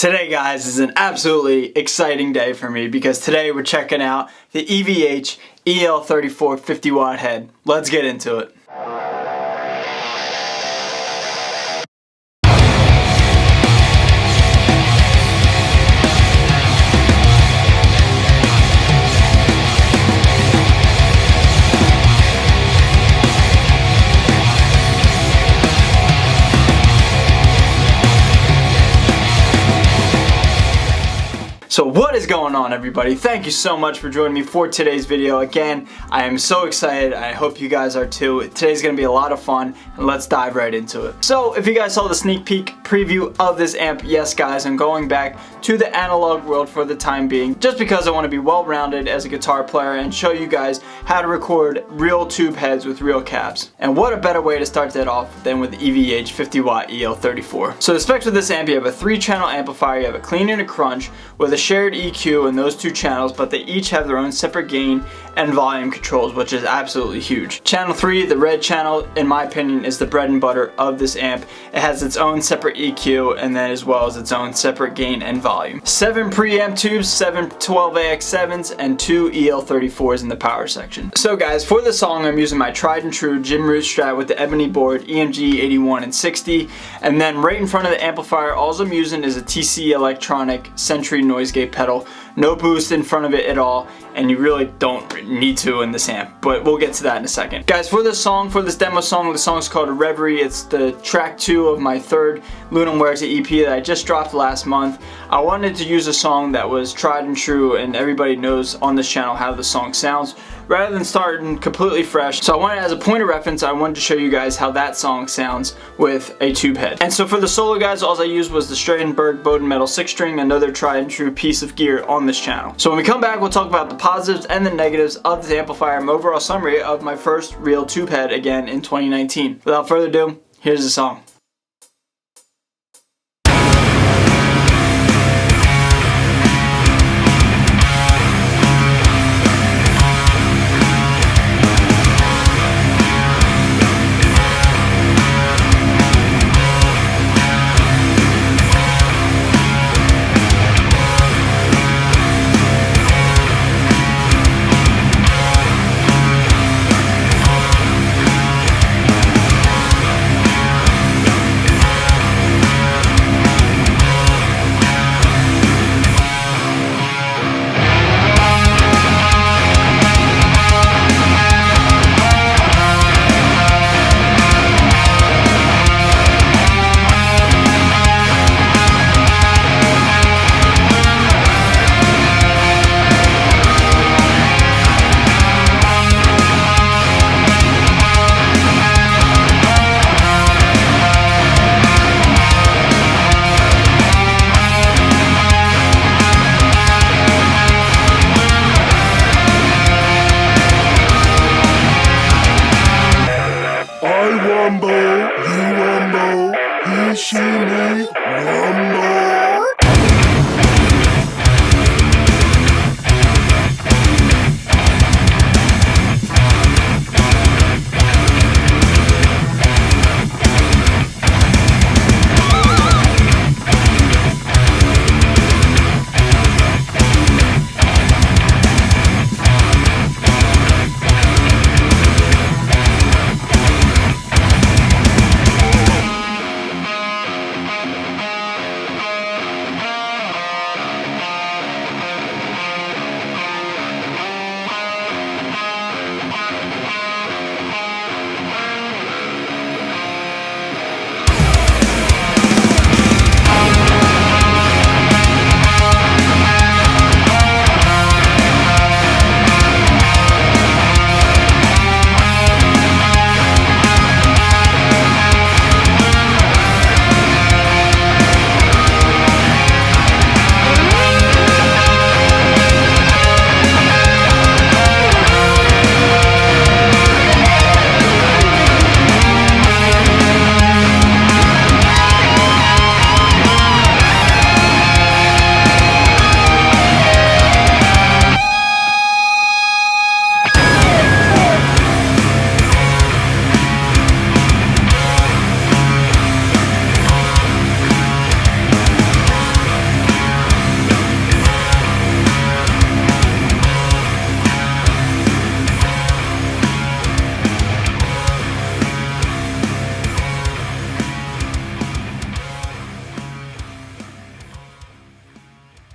Today, guys, is an absolutely exciting day for me because today we're checking out the EVH EL34 50 watt head. Let's get into it. So what is going on, everybody? Thank you so much for joining me for today's video. Again, I am so excited. I hope you guys are too. Today's gonna be a lot of fun, and let's dive right into it. So if you guys saw the sneak peek preview of this amp, yes guys, I'm going back to the analog world for the time being, just because I want to be well-rounded as a guitar player and show you guys how to record real tube heads with real cabs. And what a better way to start that off than with the EVH 50 watt EL34. So the specs of this amp, you have a 3-channel amplifier, you have a clean and a crunch with a shared EQ in those 2 channels, but they each have their own separate gain and volume controls, which is absolutely huge. Channel 3, the red channel, in my opinion, is the bread and butter of this amp. It has its own separate EQ and then as well as its own separate gain and volume. 7 preamp tubes, 7 12AX7s, and 2 EL34s in the power section. So guys, for the song I'm using my tried and true Jim Root Strat with the ebony board EMG 81 and 60, and then right in front of the amplifier all I'm using is a TC Electronic Sentry noise gate pedal. No boost in front of it at all, and you really don't need to in this amp, but we'll get to that in a second. Guys, for this song, for this demo song, the song's called Reverie. It's the track 2 of my 3rd Luna Muerte EP that I just dropped last month. I wanted to use a song that was tried and true and everybody knows on this channel how the song sounds, rather than starting completely fresh. So I wanted, as a point of reference, I wanted to show you guys how that song sounds with a tube head. And so for the solo, guys, all I used was the Stratenberg Bowden Metal 6-string, another tried and true piece of gear on this channel. So when we come back, we'll talk about the positives and the negatives of this amplifier and overall summary of my first real tube head again in 2019. Without further ado, here's the song.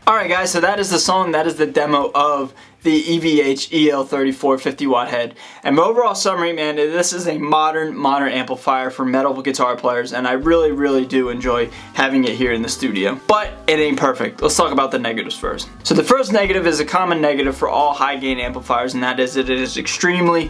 Alright guys, so that is the song, that is the demo of the EVH EL34 50 watt head. And my overall summary, man, this is a modern amplifier for metal guitar players, and I really do enjoy having it here in the studio. But it ain't perfect. Let's talk about the negatives first. So the first negative is a common negative for all high gain amplifiers, and that is that it is extremely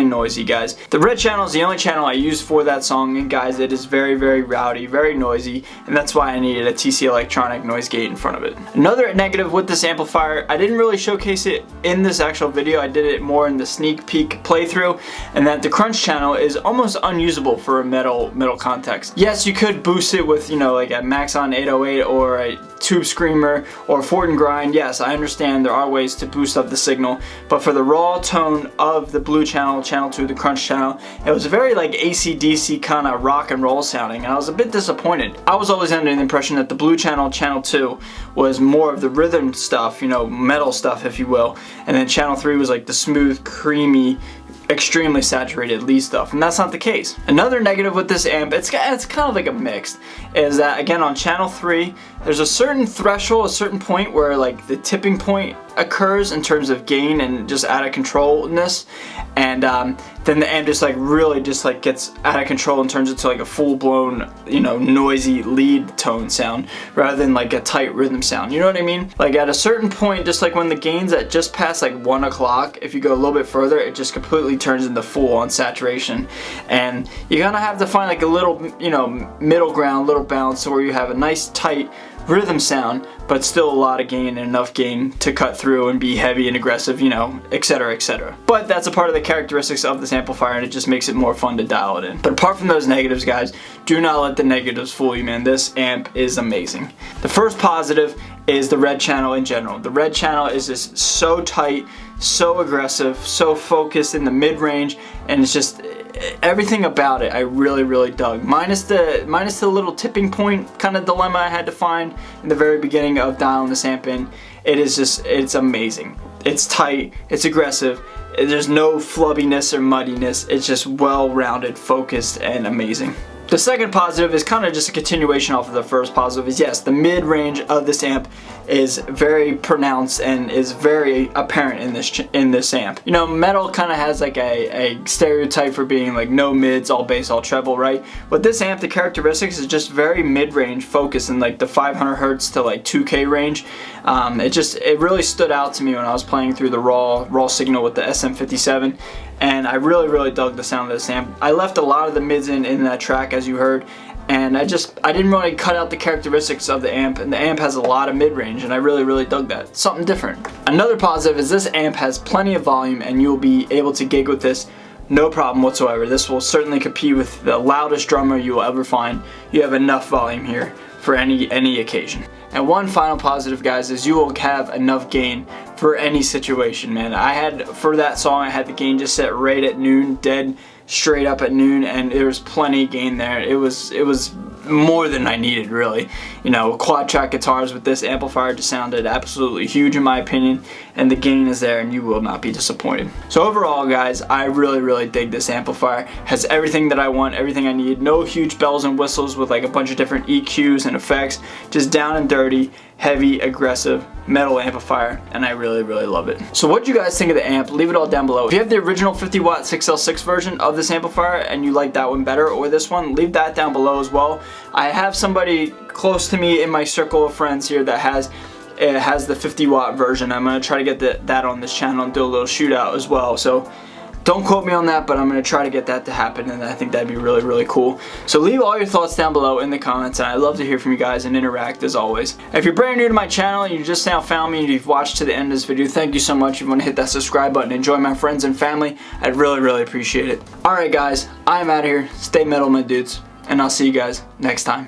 noisy, guys. The red channel is the only channel I use for that song, and guys, it is very rowdy, very noisy, and that's why I needed a TC Electronic noise gate in front of it. Another negative with this amplifier, I didn't really showcase it in this actual video. I did it more in the sneak peek playthrough, and that the crunch channel is almost unusable for a metal context. Yes, you could boost it with, you know, like a Maxon 808 or a Tube Screamer or Fort and Grind. Yes, I understand there are ways to boost up the signal, but for the raw tone of the blue channel, channel 2, the crunch channel, it was very like AC/DC kind of rock and roll sounding, and I was a bit disappointed. I was always under the impression that the blue channel, channel 2, was more of the rhythm stuff, you know, metal stuff if you will, and then channel 3 was like the smooth, creamy, extremely saturated lead stuff, and that's not the case. Another negative with this amp, it's kind of like a mix, is that again on channel 3 there's a certain threshold, a certain point where like the tipping point occurs in terms of gain and just out of controlness, and then the amp just like really just like gets out of control and turns into like a full-blown, you know, noisy lead tone sound rather than like a tight rhythm sound, you know what I mean? Like at a certain point, just like when the gain's at just past like 1 o'clock, if you go a little bit further, it just completely turns into full-on saturation, and you're gonna have to find like a little, you know, middle ground, little balance where you have a nice tight rhythm sound, but still a lot of gain and enough gain to cut through and be heavy and aggressive, you know, etc, etc. But that's a part of the characteristics of this amplifier, and it just makes it more fun to dial it in. But apart from those negatives, guys, do not let the negatives fool you, man. This amp is amazing. The first positive is the red channel in general. The red channel is just so tight, so aggressive, so focused in the mid-range, and it's just everything about it I really dug. Minus the little tipping point kind of dilemma I had to find in the very beginning of dialing this amp in. It is just, it's amazing. It's tight, it's aggressive, there's no flubbiness or muddiness. It's just well-rounded, focused, and amazing. The second positive is kind of just a continuation off of the first positive, is yes, the mid-range of this amp is very pronounced and is very apparent in this amp. You know, metal kind of has like a stereotype for being like no mids, all bass, all treble, right? With this amp, the characteristics is just very mid-range focus in like the 500 hertz to like 2K range. It really stood out to me when I was playing through the raw signal with the SM57, and I really dug the sound of this amp. I left a lot of the mids in that track, as you heard, and I didn't really cut out the characteristics of the amp, and the amp has a lot of mid-range, and I really dug that. Something different. Another positive is this amp has plenty of volume, and you'll be able to gig with this no problem whatsoever. This will certainly compete with the loudest drummer you will ever find. You have enough volume here for any occasion. And one final positive, guys, is you will have enough gain for any situation, man. For that song, I had the gain just set right at noon, dead straight up at noon, and there was plenty of gain there. It was more than I needed, really. You know, quad track guitars with this amplifier just sounded absolutely huge in my opinion, and the gain is there and you will not be disappointed. So overall, guys, I really dig this amplifier. Has everything that I want, everything I need. No huge bells and whistles with like a bunch of different EQs and effects. Just down and dirty, heavy, aggressive metal amplifier, and I really love it. So what do you guys think of the amp? Leave it all down below. If you have the original 50 watt 6L6 version of this amplifier and you like that one better, or this one, leave that down below as well. I have somebody close to me in my circle of friends here that has the 50 watt version. I'm going to try to get that on this channel and do a little shootout as well. So don't quote me on that, but I'm going to try to get that to happen, and I think that'd be really cool. So leave all your thoughts down below in the comments, and I'd love to hear from you guys and interact as always. If you're brand new to my channel and you just now found me and you've watched to the end of this video, thank you so much. If you want to hit that subscribe button and join my friends and family, I'd really appreciate it. Alright guys, I'm out of here. Stay metal, my dudes, and I'll see you guys next time.